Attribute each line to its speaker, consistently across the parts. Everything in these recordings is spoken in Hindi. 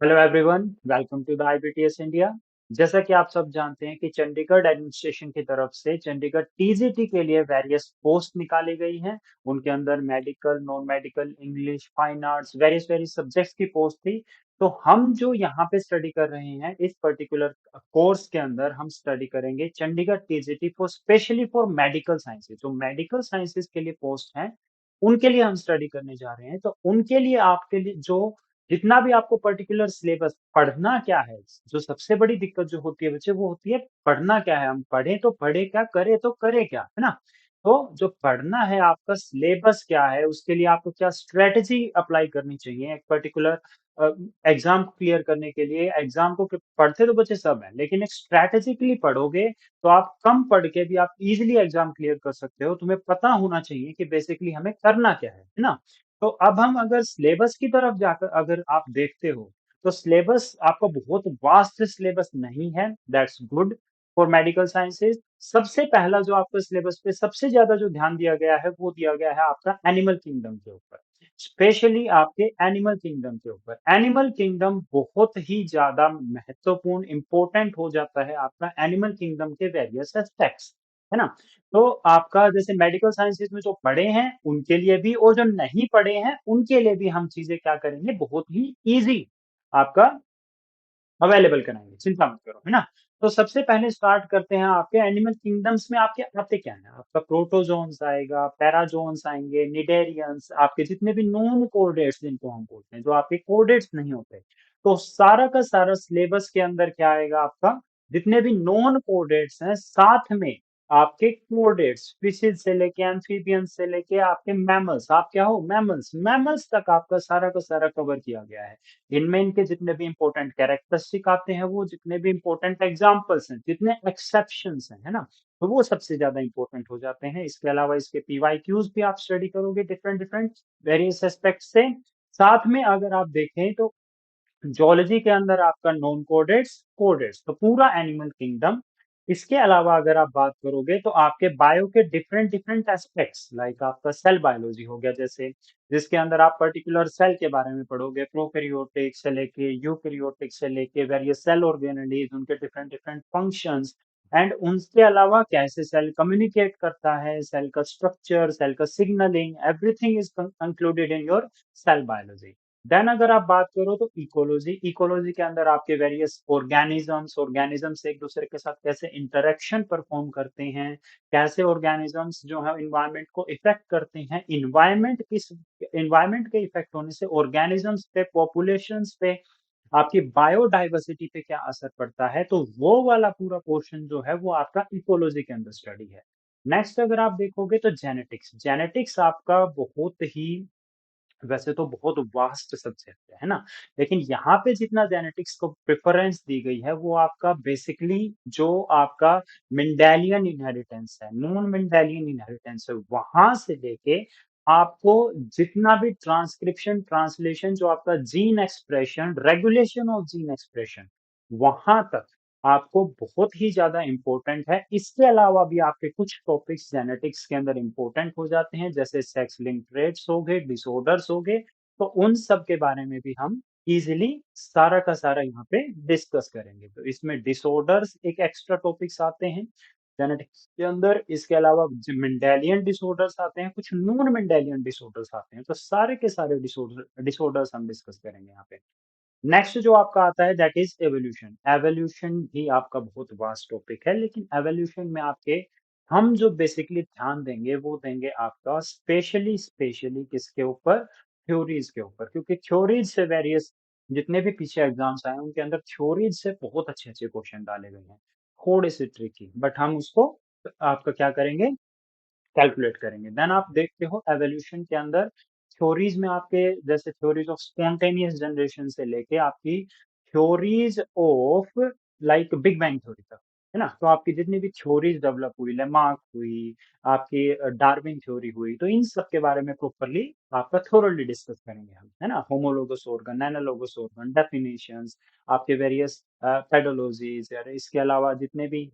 Speaker 1: Hello everyone, welcome to the IBTS India. जैसा कि आप सब जानते हैं कि चंडीगढ़ एडमिनिस्ट्रेशन की तरफ से चंडीगढ़ टीजीटी के लिए वेरियस पोस्ट निकाली गई हैं। उनके अंदर medical, non medical, English, fine arts, various various subjects की पोस्ट थी। तो हम जो यहाँ पे स्टडी कर रहे हैं इस पर्टिकुलर कोर्स के अंदर हम स्टडी करेंगे Chandigarh TGT for specially for medical sciences. जो मेडिकल साइंसेज के लिए पोस्ट हैं उनके लिए हम स्टडी करने जा रहे हैं। तो उनके लिए आपके लिए जो जितना भी आपको पर्टिकुलर सिलेबस पढ़ना क्या है, जो सबसे बड़ी दिक्कत जो होती है बच्चे वो होती है पढ़ना क्या है, हम पढ़े तो पढ़े क्या, करे तो करे क्या, है ना? तो जो पढ़ना है आपका सिलेबस क्या है, उसके लिए आपको क्या स्ट्रेटजी अप्लाई करनी चाहिए एक पर्टिकुलर एग्जाम को क्लियर करने के लिए। एग्जाम को पढ़ते तो बच्चे सब हैं, लेकिन एक स्ट्रेटेजिकली पढ़ोगे तो आप कम पढ़ के भी आप इजीली एग्जाम क्लियर कर सकते हो। तुम्हें पता होना चाहिए कि बेसिकली हमें करना क्या है ना? तो अब हम अगर सिलेबस की तरफ जाकर अगर आप देखते हो, तो सिलेबस आपका बहुत वास्ट सिलेबस नहीं है, that's good for medical sciences. सबसे पहला जो आपका सिलेबस पे सबसे ज़्यादा जो ध्यान दिया गया है, वो दिया गया है आपका एनिमल किंगडम के ऊपर, स्पेशली आपके एनिमल किंगडम के ऊपर। एनिमल किंगडम बहुत ही ज़्यादा महत्वपूर्ण, इम्पोर्टेंट हो जाता है आपका एनिमल किंगडम के वेरियस एस्पेक्ट्स, है ना? तो आपका जैसे मेडिकल साइंसेज में जो पढ़े हैं, उनके लिए भी और जो नहीं पढ़े हैं, उनके लिए भी हम चीज़ें क्या करेंगे, बहुत ही ईज़ी आपका अवेलेबल कराएँगे, चिंता मत करो, है ना? तो सबसे पहले स्टार्ट करते हैं आपके एनिमल किंगडम्स में आपके आते क्या हैं? आपका प्रोटोज़ोन्स आएगा, पैराज़ोन्स आएँगे, निडेरियंस, आपके जितने भी नॉन कोर्डेट्स जिनको हम बोलते हैं, जो आपके कोर्डेट्स नहीं होते। तो सारा का सारा सिलेबस के अंदर क्या आएगा आपका, जितने भी नॉन कोर्डेट्स हैं, साथ में आपके कोर्डेट्स, फिशेज़ से लेके एम्फिबियंस से लेके आपके मैमल्स, आप क्या हो? मैमल्स, मैमल्स तक आपका सारा का सारा कवर किया गया है। इनमें इनके जितने भी इम्पोर्टेंट कैरेक्टरिस्टिक आते हैं, वो जितने भी इम्पोर्टेंट एग्ज़ाम्पल्स हैं, जितने एक्सेप्शंस हैं, है ना? तो वो सबसे ज़्यादा इम्पोर्टेंट हो जाते हैं। इसके अलावा इसके पीवाईक्यूज़ भी आप स्टडी करोगे डिफरेंट डिफरेंट वेरियस एस्पेक्ट से। साथ में अगर आप देखें तो ज़ूलॉजी के अंदर आपका नॉन कोडेट्स, कोडेट्स तो पूरा एनिमल किंगडम। इसके अलावा अगर आप बात करोगे तो आपके बायो के डिफरेंट डिफरेंट एस्पेक्ट्स लाइक आपका सेल बायोलॉजी हो गया, जैसे जिसके अंदर आप पर्टिकुलर सेल के बारे में पढ़ोगे, प्रोकैरियोटिक से लेके यूकैरियोटिक से लेके वेरियस सेल ऑर्गेनेलीज, उनके डिफरेंट डिफरेंट फंक्शंस एंड उनके अलावा कैसे सेल कम्युनिकेट करता है, सेल का स्ट्रक्चर, सेल का signalling, everything is included in your cell biology. Then अगर आप बात करो तो इकोलॉजी, इकोलॉजी के अंदर आपके वेरियस ऑर्गेनिजम्स, ऑर्गेनिजम्स एक दूसरे के साथ कैसे इंटरेक्शन परफॉर्म करते हैं, कैसे ऑर्गेनिजम्स जो है इन्वायरमेंट को इफेक्ट करते हैं, इन्वायरमेंट के इफेक्ट होने से ऑर्गेनिजम्स पे, पॉपुलेशंस पे, आपकी बायोडायवर्सिटी पे क्या असर पड़ता है, तो वो वाला पूरा पोर्शन जो है वो आपका इकोलॉजी के अंदर स्टडी है। नेक्स्ट अगर आप देखोगे तो जेनेटिक्स, जेनेटिक्स आपका बहुत ही वैसे तो बहुत वास्ट सब्जेक्ट है ना? लेकिन यहाँ पे जितना जेनेटिक्स को प्रेफ़रेंस दी गई है, वो आपका बेसिकली जो आपका मेंडेलियन इनहेरिटेंस है, नॉन मेंडेलियन इनहेरिटेंस है, वहाँ से लेके आपको जितना भी ट्रांसक्रिप्शन, ट्रांसलेशन जो आपका gene expression, regulation of gene expression, वहाँ तक आपको बहुत ही ज़्यादा इम्पोर्टेंट है। इसके अलावा भी आपके कुछ टॉपिक्स जेनेटिक्स के अंदर इम्पोर्टेंट हो जाते हैं, जैसे सेक्स लिंक्ड ट्रेट्स हो गए, डिसऑर्डर्स हो गए, तो उन सब के बारे में भी हम इज़िली सारा का सारा यहाँ पे डिस्कस करेंगे। तो इसमें डिसऑर्डर्स एक एक्स्ट्रा टॉपिक्स आते हैं जेनेटिक्स के अंदर, इसके अलावा ज मेंडेलियन डिसऑर्डर्स आते हैं, कुछ नॉन मेंडेलियन डिसऑर्डर्स आते हैं, तो सारे के सारे डिसऑर्डर्स हम डिस्कस करेंगे यहाँ पे। नेक्स्ट जो आपका आता है दैट इज एवोल्यूशन। एवोल्यूशन भी आपका बहुत वास्ट टॉपिक है, लेकिन एवोल्यूशन में आपके हम जो बेसिकली ध्यान देंगे वो देंगे आपका स्पेशली स्पेशली किसके ऊपर, थ्योरीज के ऊपर, क्योंकि थ्योरीज से वेरियस जितने भी पीछे एग्जाम्स आए हैं उनके अंदर थ्योरीज से बहुत अच्छे अच्छे क्वेश्चन डाले गए हैं, थोड़े से ट्रिकी, बट हम उसको आपका क्या करेंगे, कैलकुलेट करेंगे। देन आप देखते हो एवोल्यूशन के अंदर थ्योरीज में आपके जैसे थ्योरीज ऑफ स्पॉन्टेनियस जनरेशन से लेके आपकी theories of like big bang theory तक, है ना? तो आपकी जितनी भी थ्योरीज डेवलप हुई, लेमार्क हुई, आपकी डार्विन थ्योरी हुई, तो इन सब के बारे में प्रॉपर्ली आपका थोरोली डिस्कस करेंगे हम, है ना? Homologous organ, analogous organ, definitions, आपके वेरियस पेडोलॉजीज, इसके अलावा जितने भी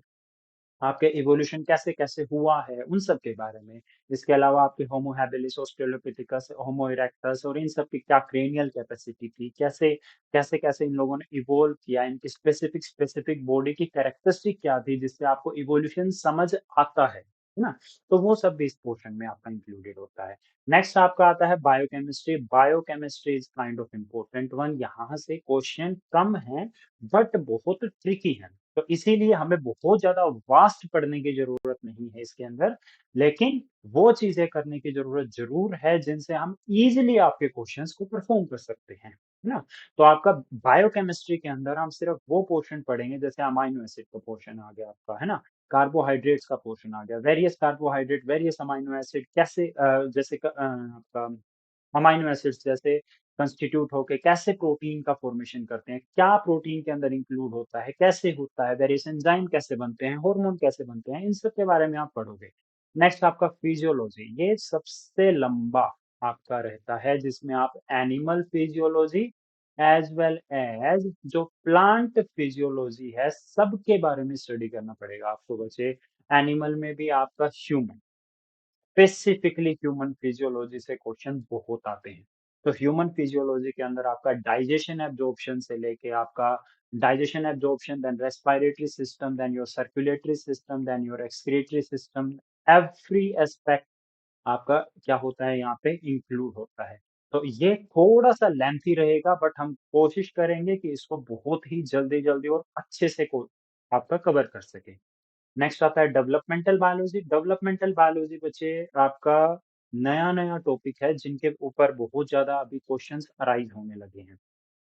Speaker 1: आपके इवोल्यूशन कैसे-कैसे हुआ है, उन सब के बारे में। इसके अलावा आपके होमो हैबिलिस, ऑस्ट्रेलोपिथेकस, होमो इरेक्टस और इन सब की क्या क्रेनियल कैपेसिटी थी, कैसे-कैसे इन लोगों ने इवॉल्व किया, इनकी स्पेसिफिक बॉडी की कैरेक्टरिस्टिक क्या थी, जिससे आपको इवोल्यूशन समझ आता है ना? तो वो सब भी इस पोर्शन में आपका इंक्लूडेड होता है। नेक्स्ट आपका आता है biochemistry. Biochemistry is kind of important one. यहाँ से क्वेश्चन कम हैं, बट बहुत ट्रिकी हैं। तो इसीलिए हमें बहुत ज़्यादा वास्ट पढ़ने की ज़रूरत नहीं है इसके अंदर, लेकिन वो चीज़ें करने की ज़रूरत ज़रूर है जिनसे हम ईज़िली आपके क्वेश्चंस को परफ़ॉर्म कर सकते हैं, है ना? तो आपका बायोकेमिस्ट्री के अंदर हम सिर्फ़ वो पोर्शन पढ़ेंगे जैसे अमाइनो एसिड का पोर्शन आ गया आपका, है ना? कार्बोहाइड्रेट्स का पोर्शन आ गया, various carbohydrate, various amino acid कैसे जैसे आपका अमाइनो एसिड्स जैसे कंस्टिट्यूट होके कैसे प्रोटीन का फॉर्मेशन करते हैं, क्या प्रोटीन के अंदर इंक्लूड होता है, कैसे होता है, वेरियस एंजाइम कैसे बनते हैं, हार्मोन कैसे बनते हैं, इन सब के बारे में आप पढ़ोगे। नेक्स्ट आपका फिजियोलॉजी, ये सबसे लंबा आपका रहता है जिसमें आप animal physiology as well as जो प्लांट फिजियोलॉजी है, सबके बारे में स्टडी करना पड़ेगा आपको बच्चे। एनिमल में भी आपका ह्यूमन स्पेसिफिकली ह्यूमन फिजियोलॉजी से क्वेश्चन बहुत आते हैं। तो ह्यूमन फिजियोलॉजी के अंदर आपका डाइजेशन एब्जॉर्प्शन से लेके आपका digestion absorption, then respiratory system, then your circulatory system, then your excretory system, every aspect आपका क्या होता है यहाँ पे इंक्लूड होता है। तो ये थोड़ा-सा लेंथी रहेगा बट हम कोशिश करेंगे कि इसको बहुत ही जल्दी-जल्दी और अच्छे से को आपका कवर कर सकें। नेक्स्ट आता है डेवलपमेंटल बायोलॉजी। डेवलपमेंटल बायोलॉजी बच्चे आपका नया-नया टॉपिक है जिनके ऊपर बहुत ज़्यादा अभी क्वेश्चंस अराइज़ होने लगे हैं,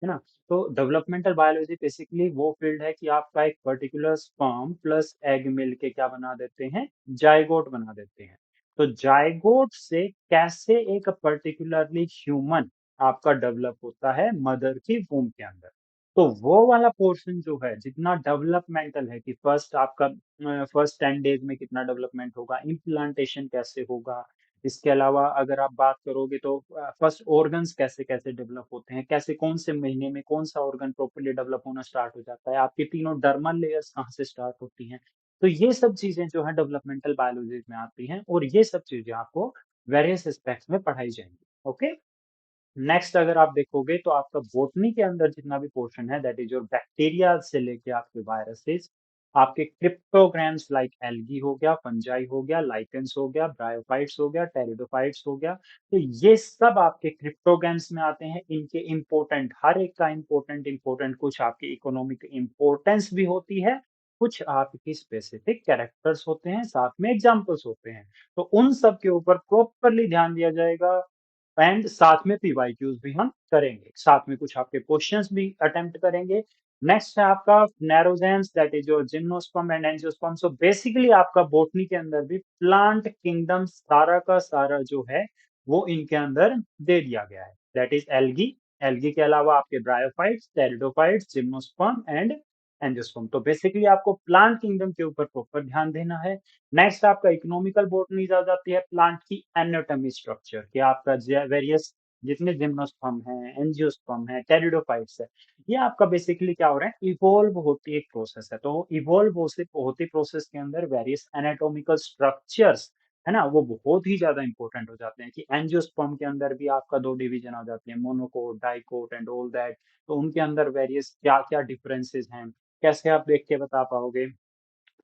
Speaker 1: है ना? तो डेवलपमेंटल बायोलॉजी बेसिकली वो फील्ड है कि आपका एक पर्टिकुलर स्पर्म प्लस एग मिलके क्या बना देते हैं, जाइगोट बना देते हैं। तो जाइगोट से कैसे एक पर्टिकुलरली ह्यूमन आपका डेवलप होता है मदर की वूम्ब के अंदर। तो वो वाला पोर्शन जो है जितना डेवलपमेंटल है कि फर्स्ट 10 डेज़ में कितना डेवलपमेंट होगा, इम्प्लांटेशन कैसे होगा, इसके अलावा अगर आप बात करोगे तो फर्स्ट ऑर्गन्स कैसे-कैसे डेवलप होते हैं, कैसे कौन से महीने में कौन-सा ऑर्गन प्रॉपर्ली डेवलप होना स्टार्ट हो जाता है, आपकी तीनों डर्मल लेयर्स कहाँ से स्टार्ट होती हैं। तो ये सब चीज़ें जो हैं डेवलपमेंटल बायोलॉजी में आती हैं और ये सब चीज़ें आपको वेरियस एस्पेक्ट्स में पढ़ाई जाएँगी। ओके? नेक्स्ट अगर आप देखोगे तो आपका बॉटनी के अंदर जितना भी पोर्शन है दैट इज़ योर बैक्टीरिया से लेके आपके वायरसेस, आपके क्रिप्टोग्राम्स लाइक एल्गी हो गया, फंजाई हो गया, लाइकेन्स हो गया, ब्रायोफाइट्स हो गया, टेरिडोफाइट्स हो गया। तो ये सब आपके क्रिप्टोग्राम्स में आते हैं। इनके इम्पोर्टेंट हर एक का इम्पोर्टेंट कुछ आपकी इकोनॉमिक इम्पोर्टेंस भी होती है, कुछ आपकी स्पेसिफिक कैरेक्टर्स होते हैं, साथ में एग्ज़ाम्पल्स होते हैं। तो उन सब के ऊपर प्रॉपरली ध्यान दिया जाएगा एंड साथ में पीवाईक्यूज़ भी हम करेंगे। साथ में कुछ आपके क्वेश्चंस भी अटेम्प्ट करेंगे। नेक्स्ट है आपका नैरोजेम्स that is your gymnosperm and angiosperm. So basically आपका बॉटनी के अंदर भी प्लांट किंगडम सारा का सारा जो है, वो इनके अंदर दे दिया गया है। दैट इज़ एल्गी, एल्गी के अलावा आपके bryophytes, pteridophytes, gymnosperm and angiosperm. तो बेसिकली आपको प्लांट किंगडम के ऊपर प्रॉपर ध्यान देना है। नेक्स्ट आपका इकोनॉमिकल बॉटनी आ जाती है प्लांट की एनाटॉमी स्ट्रक्चर कि आपका वेरियस जितने जिम्नोस्पर्म है, एंजियोस्पर्म है, टेरिडोफाइट्स है, ये आपका बेसिकली क्या हो रहा है इवॉल्व होती एक प्रोसेस है। तो इवॉल्व होती प्रोसेस के अंदर वेरियस एनाटॉमिकल स्ट्रक्चर्स है ना, वो बहुत ही ज़्यादा इंपॉर्टेंट हो जाते हैं कि एंजियोस्पर्म के अंदर भी आपका 2 डिवीजन आ जाते हैं, monocot, dicot and all that. तो उनके अंदर वेरियस क्या-क्या डिफरेंसेस हैं, कैसे आप देख के बता पाओगे?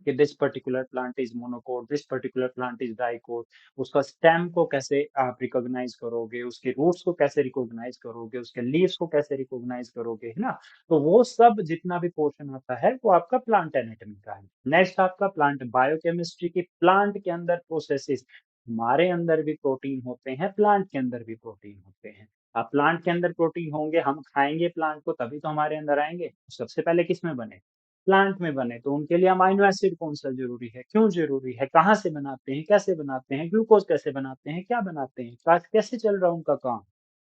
Speaker 1: कि this particular plant is monocot, this particular plant is dicot. उसका स्टेम को कैसे आप रिकॉग्नाइज करोगे, उसके रूट्स को कैसे रिकॉग्नाइज करोगे, उसके लीव्स को कैसे रिकॉग्नाइज करोगे, है ना? तो वो सब जितना भी पोर्शन आता है वो आपका प्लांट एनाटॉमी का है। नेक्स्ट आपका प्लांट बायोकेमिस्ट्री की प्लांट के अंदर प्रोसेसेस, हमारे अंदर भी प्रोटीन होते हैं, प्लांट के अंदर भी प्रोटीन होते हैं। अब प्लांट के अंदर प्रोटीन होंगे, हम खाएंगे प्लांट को तभी तो हमारे अंदर आएंगे। सबसे पहले किसमें बने? प्लांट में बने, तो उनके लिए अमाइनो एसिड कौन-सा ज़रूरी है, क्यों ज़रूरी है, कहाँ से बनाते हैं, कैसे बनाते हैं, ग्लूकोज़ कैसे बनाते हैं, क्या बनाते हैं, कैसे चल रहा है उनका काम,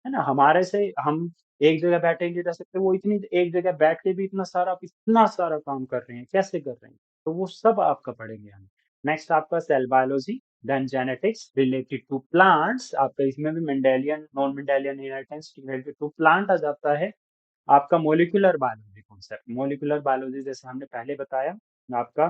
Speaker 1: है ना? हमारे से हम एक जगह बैठे नहीं रह सकते, वो इतनी एक जगह बैठ के भी इतना सारा काम कर रहे हैं, कैसे कर रहे हैं? तो वो सब आपका पढ़ेंगे हम। नेक्स्ट आपका cell biology, then genetics related to plants, आपका इसमें भी Mendelian, non Mendelian inheritance related to plant आ जाता है। आपका molecular biology concept, molecular biology जैसे हमने पहले बताया आपका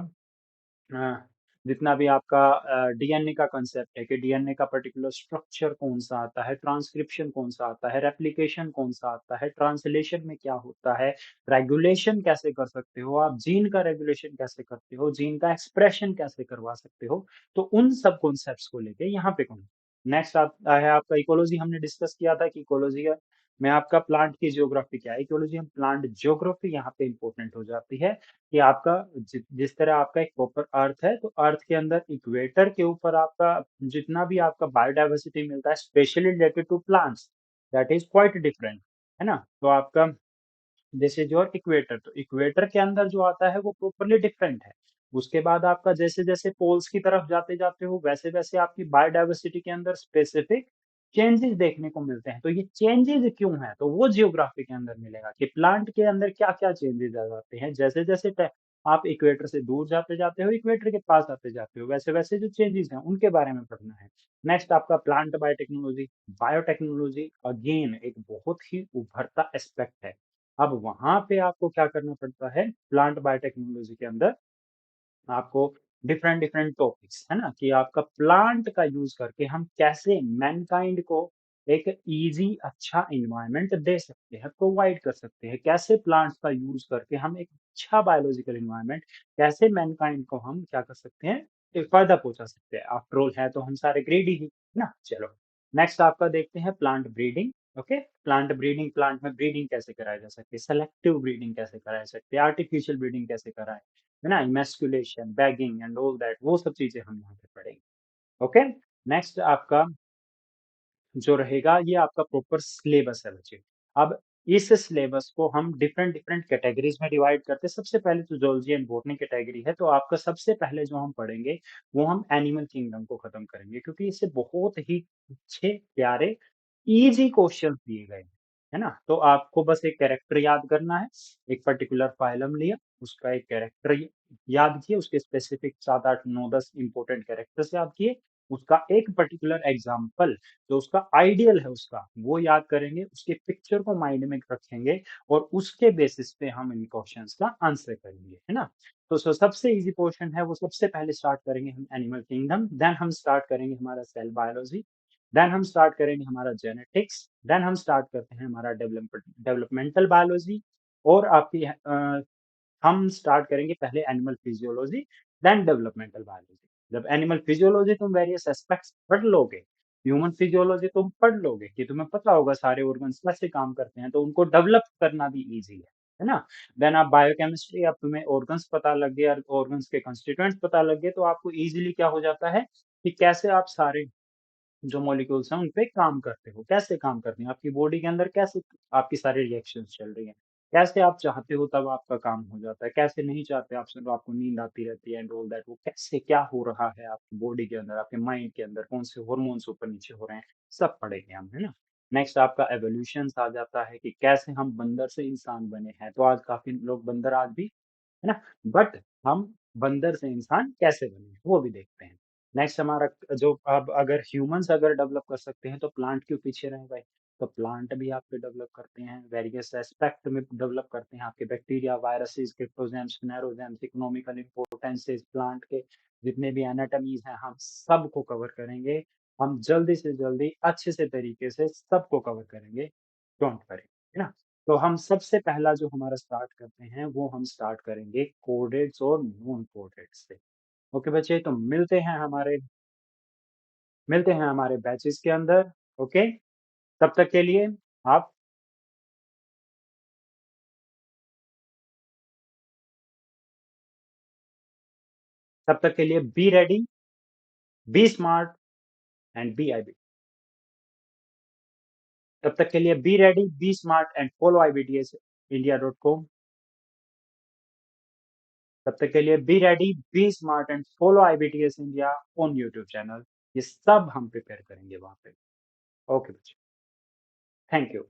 Speaker 1: हाँ, जितना भी आपका डीएनए का कांसेप्ट है कि डीएनए का पर्टिकुलर स्ट्रक्चर कौन-सा आता है, ट्रांसक्रिप्शन कौन-सा आता है, रेप्लिकेशन कौन-सा आता है, ट्रांसलेशन में क्या होता है, रेगुलेशन कैसे कर सकते हो आप, जीन का रेगुलेशन कैसे करते हो, जीन का एक्सप्रेशन कैसे करवा सकते हो, तो उन सब कॉन्सेप्ट्स को लेके यहाँ पे कहूँ। नेक्स्ट आता है आपका इकोलॉजी हमने डिस्कस किया था कि इकोलॉजी का में आपका प्लांट की जियोग्राफी क्या है, इकोलॉजी में प्लांट जियोग्राफी यहाँ पे इम्पोर्टेंट हो जाती है। कि आपका जिस तरह आपका एक प्रॉपर अर्थ है, तो अर्थ के अंदर इक्वेटर के ऊपर आपका जितना भी आपका बायोडायवर्सिटी मिलता है, specially related to plants, that is quite different, है ना? तो आपका दिस इज योर इक्वेटर, तो इक्वेटर के अंदर जो आता है वो प्रॉपर्ली डिफरेंट है। उसके बाद आपका जैसे-जैसे पोल्स की तरफ जाते-जाते हो, वैसे-वैसे आपकी बायोडायवर्सिटी के अंदर स्पेसिफिक चेंजेस देखने को मिलते हैं। तो ये चेंजेस क्यों हैं? तो वो जियोग्राफी के अंदर मिलेगा कि प्लांट के अंदर क्या-क्या चेंजेस आ जाते हैं। जैसे-जैसे ट आप इक्वेटर से दूर जाते जाते हो, इक्वेटर के पास आते जाते हो, वैसे-वैसे जो चेंजेस हैं, उनके बारे में पढ़ना है। नेक्स्ट आपका प्लांट बायोटेक्नोलॉजी। बायोटेक्नोलॉजी अगेन एक बहुत ही उभरता एस्पेक्ट है। अब वहाँ पे आपको क्या करना पड़ता है, प्लांट बायोटेक्नोलॉजी के अंदर आपको डिफरेंट डिफरेंट टॉपिक्स, है ना? कि आपका प्लांट का यूज़ करके हम कैसे मैनकाइंड को एक ईज़ी अच्छा एनवायरनमेंट दे सकते हैं, प्रोवाइड कर सकते हैं। कैसे प्लांट्स का यूज़ करके हम एक अच्छा बायोलॉजिकल एनवायरनमेंट कैसे मैनकाइंड को हम क्या कर सकते हैं, एक फ़ायदा पहुँचा सकते हैं। आफ्टर ऑल है तो हम सारे ग्रीडी ही, है ना? चलो, नेक्स्ट आपका देखते हैं plant breeding. Okay, plant breeding, plant में ब्रीडिंग कैसे कराई जा सकती है, सेलेक्टिव ब्रीडिंग कैसे कराई जा सकती है, आर्टिफिशियल ब्रीडिंग कैसे कराएँ, है ना? Emasculation, bagging and all that, वो सब चीज़ें हम यहाँ पे पढ़ेंगे। ओके? नेक्स्ट आपका जो रहेगा ये आपका प्रॉपर सिलेबस है बच्चे। अब इस सिलेबस को हम डिफरेंट डिफरेंट कैटेगरीज़ में डिवाइड करते हैं। सबसे पहले तो ज़ूलॉजी एंड बॉटनी कैटेगरी है, तो आपका सबसे पहले जो हम पढ़ेंगे, वो हम एनिमल किंगडम को खत्म करेंगे क्योंकि इससे बहुत ही अच्छे, प्यारे, ईज़ी क्वेश्चन्स दिए गए हैं, है ना? तो आपको बस एक कैरेक्टर याद करना है, एक पर्टिकुलर फाइलम लिया, उसका एक कैरेक्टर याद किए, उसके स्पेसिफिक 7, 8, 9, 10 इम्पोर्टेंट कैरेक्टर्स याद किए, उसका एक पर्टिकुलर एग्ज़ाम्पल जो उसका आइडियल है उसका, वो याद करेंगे, उसके पिक्चर को माइंड में रखेंगे और उसके बेसिस पे हम इन क्वेश्चंस का आंसर करेंगे, है ना? तो सबसे ईज़ी पोर्शन है वो सबसे पहले स्टार्ट करेंगे हम एनिमल किंगडम, देन हम स्टार्ट करेंगे हमारा सेल बायोलॉजी, देन हम स्टार्ट करेंगे हमारा जेनेटिक्स, देन हम स्टार्ट करते हैं हमारा डेवलपमेंटल बायोलॉजी और आपकी हम स्टार्ट करेंगे पहले animal physiology, then developmental biology. जब एनिमल फिजियोलॉजी तुम वेरियस एस्पेक्ट्स पढ़ लोगे, ह्यूमन फिजियोलॉजी तुम पढ़ लोगे कि तुम्हें पता होगा सारे ऑर्गन्स कैसे काम करते हैं, तो उनको डेवलप करना भी ईज़ी है ना? देन आप बायोकेमिस्ट्री, अब तुम्हें ऑर्गन्स पता लग गए और ऑर्गन्स के कंस्टिट्यूएंट्स पता लग गए, तो आपको ईज़िली क्या हो जाता है कि कैसे आप सारे जो मॉलिक्यूल्स हैं, उन पे काम करते हो, कैसे काम करते हैं, आपकी बॉडी के अंदर कैसे आपकी सारी रिएक्शंस चल रही हैं, कैसे आप चाहते हो तब आपका काम हो जाता है, कैसे नहीं चाहते आप सिर्फ आपको नींद आती रहती है एंड ऑल दैट, वो कैसे क्या हो रहा है आपकी बॉडी के अंदर, आपके माइंड के अंदर, कौन से हार्मोन्स ऊपर-नीचे हो रहे हैं, सब पढ़ेंगे हम, है ना? नेक्स्ट आपका इवोल्यूशंस आ जाता है कि कैसे हम बंदर से इंसान बने हैं, तो आज काफ़ी लोग बंदर आज भी, है ना? बट हम बंदर से इंसान कैसे बने, वो भी देखते हैं। नेक्स्ट हमारा जो अब अगर ह्यूमन्स अगर डेवलप कर सकते हैं, तो प्लांट क्यों पीछे रहे भाई? तो प्लांट भी आपके डेवलप करते हैं, वेरियस एस्पेक्ट में डेवलप करते हैं, आपके bacteria, viruses, क्रिप्टोजेम्स, नैरोजेम्स, economical importances, plant के जितने भी एनाटमीज़ हैं, हम सबको कवर करेंगे। हम जल्दी से जल्दी अच्छे से तरीके से सबको कवर करेंगे, डोंट वरी, है ना? तो हम सबसे पहला जो हमारा स्टार्ट करते हैं, वो हम स्टार्ट करेंगे कोडेड्स और नॉन कोडेड्स से। ओके बच्चे, तो मिलते हैं हमारे बैचेस के अंदर, ओके? तब तक के लिए आप तब तक के लिए be ready, be smart and be IB. तब तक के लिए be ready, be smart and follow ibtsindia.com। तब तक के लिए be ready, be smart and follow IBTS India on YouTube channel. ये सब हम प्रिपेयर करेंगे वहाँ पे। ओके बच्चे, थैंक यू।